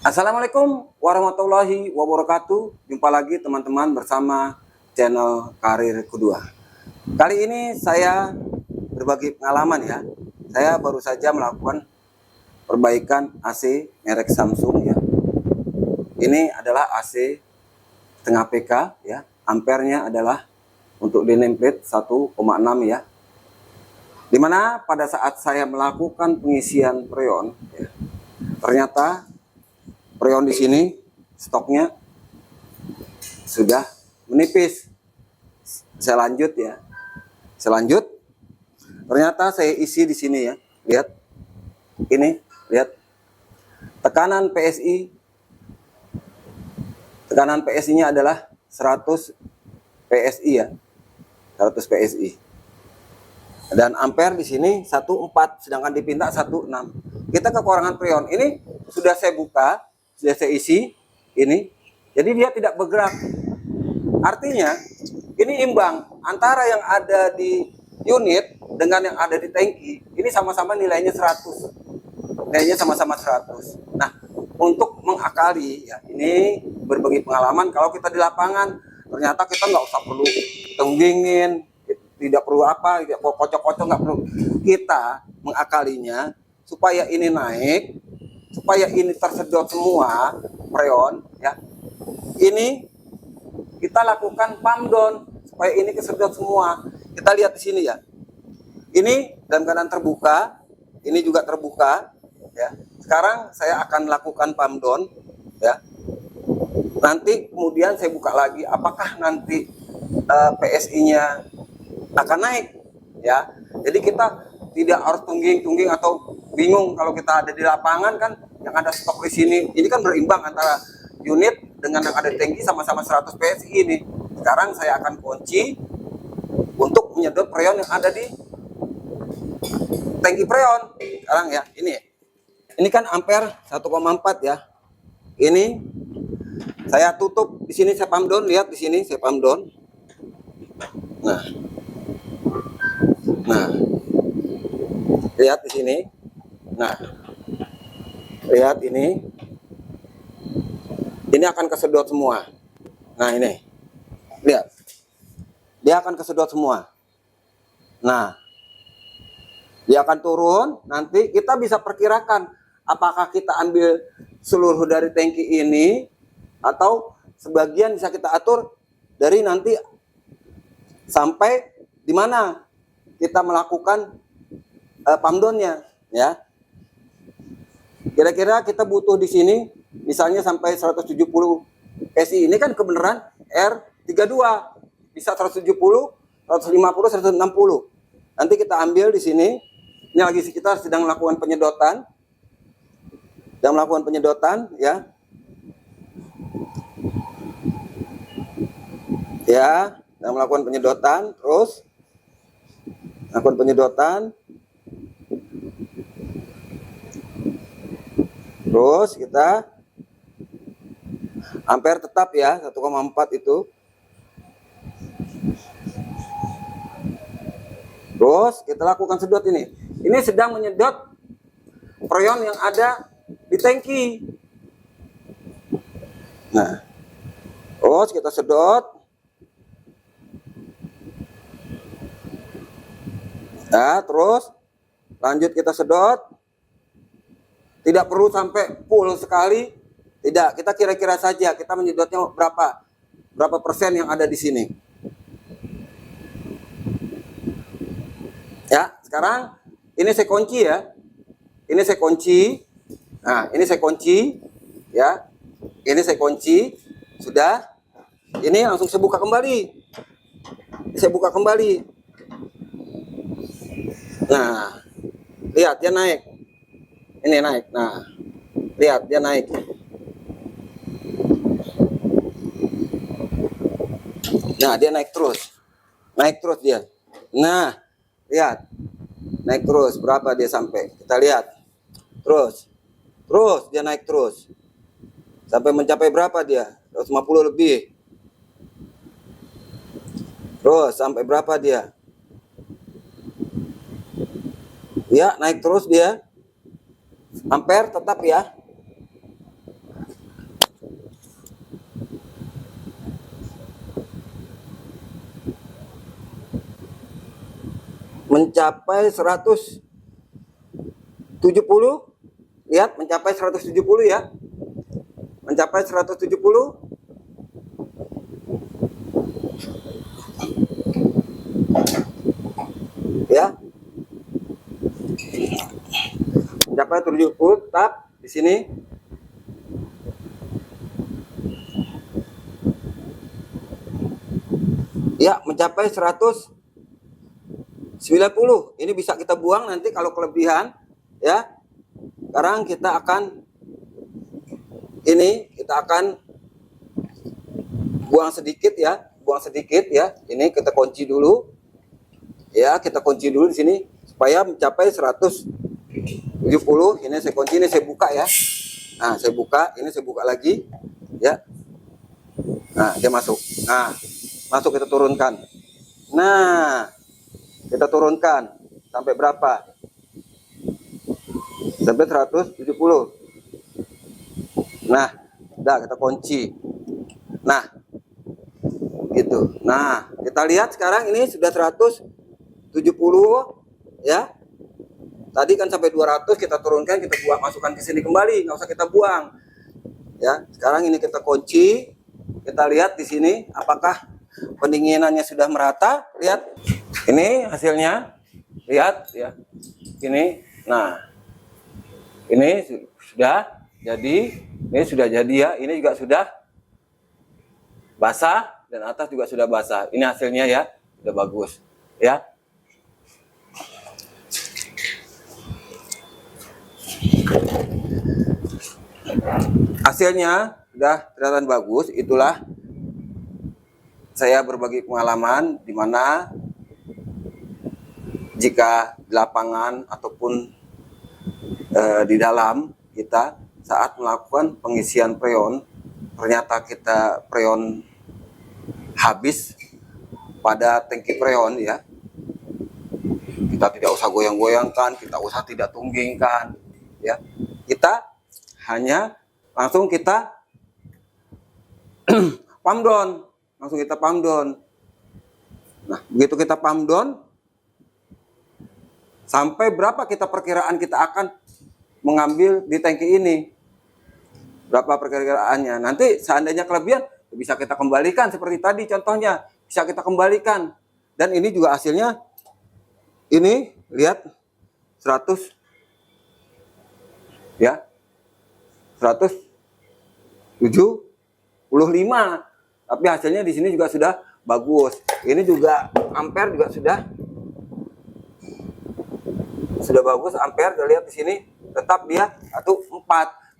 Assalamualaikum warahmatullahi wabarakatuh. Jumpa lagi teman-teman bersama channel Karir Kedua. Kali ini saya berbagi pengalaman ya. Saya baru saja melakukan perbaikan AC merek Samsung ya. Ini adalah AC setengah PK ya. Ampernya adalah untuk di nameplate 1,6 ya. Dimana pada saat saya melakukan pengisian freon ya, ternyata freon di sini stoknya sudah menipis. Saya lanjut ya. Saya lanjut. Ternyata saya isi di sini ya. Lihat. Ini, lihat. Tekanan PSI. Tekanan PSI-nya adalah 100 PSI ya. 100 PSI. Dan ampere di sini 1,4 sedangkan dipinta 1,6. Kita kekurangan freon. Ini sudah saya buka, sudah saya isi ini, jadi dia tidak bergerak. Artinya ini imbang antara yang ada di unit dengan yang ada di tangki. Ini sama-sama nilainya 100, nilainya sama-sama 100. Nah, untuk mengakali ya, ini berbagi pengalaman. Kalau kita di lapangan ternyata kita nggak usah perlu tenggingin, tidak perlu apa, tidak kocok-kocok, nggak perlu. Kita mengakalinya supaya ini naik, supaya ini tersedot semua freon ya. Ini kita lakukan pump down supaya ini kesedot semua. Kita lihat di sini ya. Ini dalam keadaan terbuka, ini juga terbuka ya. Sekarang saya akan lakukan pump down ya. Nanti kemudian saya buka lagi apakah nanti PSI-nya akan naik ya. Jadi kita tidak harus tungging atau bingung kalau kita ada di lapangan kan, yang ada stok di sini. Ini kan berimbang antara unit dengan yang ada di tangki sama-sama 100 PSI ini. Sekarang saya akan kunci untuk menyedot freon yang ada di tangki freon. Sekarang ya, ini kan ampere 1,4 ya. Ini saya tutup di sini, saya pump down, lihat di sini saya pump down. Nah, lihat di sini. Nah, lihat ini akan kesedot semua. Nah, ini lihat, dia akan kesedot semua. Nah, dia akan turun. Nanti kita bisa perkirakan apakah kita ambil seluruh dari tangki ini atau sebagian bisa kita atur dari nanti sampai di mana kita melakukan pump down-nya ya. Kira-kira kita butuh di sini misalnya sampai 170 PSI. Ini kan kebenaran R32 bisa 170, 150, 160. Nanti kita ambil di sini. Ini lagi kita sedang melakukan penyedotan. Sedang melakukan penyedotan ya. Ya, sedang melakukan penyedotan, terus melakukan penyedotan. Terus kita ampere tetap ya 1,4 itu. Terus kita lakukan sedot ini. Ini sedang menyedot freon yang ada di tangki. Nah, terus kita sedot. Nah, terus lanjut kita sedot. Tidak perlu sampai full sekali, tidak. Kita kira-kira saja kita menyedotnya berapa persen yang ada di sini. Ya, sekarang ini saya kunci ya. Ini saya kunci. Nah, ini saya kunci ya. Ini saya kunci. Sudah. Ini langsung saya buka kembali. Saya buka kembali. Nah, lihat dia naik. Ini naik. Nah, lihat dia naik. Nah, dia naik terus. Naik terus dia. Nah, lihat. Naik terus. Berapa dia sampai? Kita lihat. Terus. Terus dia naik terus. Sampai mencapai berapa dia? 150 lebih. Terus sampai berapa dia? Ya, naik terus dia. Ampere tetap ya. mencapai 170. Lihat, mencapai 170 ya. Mencapai 170. Ya. Mencapai 70, tap di sini. Ya, mencapai 190. Ini bisa kita buang nanti kalau kelebihan, ya. Sekarang kita akan buang sedikit ya, Ini kita kunci dulu. Ya, kita kunci dulu di sini supaya mencapai 170. Ini saya kunci, ini saya buka ya. Nah, saya buka, ini saya buka lagi ya. Nah, dia masuk. Nah, masuk, kita turunkan. Nah, kita turunkan sampai berapa? Sampai 170. Nah, udah kita kunci. Nah, gitu. Nah, kita lihat sekarang ini sudah 170 ya. Tadi kan sampai 200, kita turunkan, kita buang, masukkan ke sini kembali, nggak usah kita buang. Ya, sekarang ini kita kunci. Kita lihat di sini apakah pendinginannya sudah merata. Lihat. Ini hasilnya. Lihat ya. Ini. Nah. Ini sudah jadi. Ini sudah jadi ya. Ini juga sudah basah dan atas juga sudah basah. Ini hasilnya ya. Sudah bagus. Ya. Hasilnya sudah kelihatan bagus. Itulah saya berbagi pengalaman di mana jika di lapangan ataupun di dalam kita saat melakukan pengisian freon, ternyata kita freon habis pada tangki freon ya. Kita tidak usah goyang-goyangkan, kita usah tidak tunggingkan ya. Kita hanya langsung kita pump down, Nah, begitu kita pump down, sampai berapa kita perkiraan kita akan mengambil di tangki ini, berapa perkiraannya. Nanti seandainya kelebihan bisa kita kembalikan seperti tadi contohnya, bisa kita kembalikan. Dan ini juga hasilnya, ini lihat 100 ya, 175. Tapi hasilnya di sini juga sudah bagus. Ini juga ampere juga sudah bagus. Ampere, kita lihat di sini tetap dia 1,4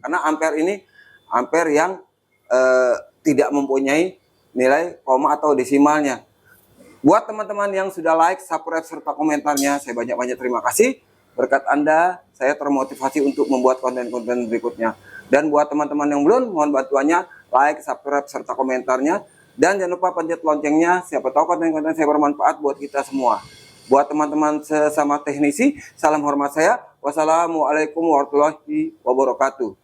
karena ampere ini ampere yang tidak mempunyai nilai koma atau desimalnya. Buat teman-teman yang sudah like, subscribe serta komentarnya, saya banyak-banyak terima kasih. Berkat Anda, saya termotivasi untuk membuat konten-konten berikutnya. Dan buat teman-teman yang belum, mohon bantuannya, like, subscribe, serta komentarnya. Dan jangan lupa pencet loncengnya, siapa tahu konten-konten saya bermanfaat buat kita semua. Buat teman-teman sesama teknisi, salam hormat saya. Wassalamualaikum warahmatullahi wabarakatuh.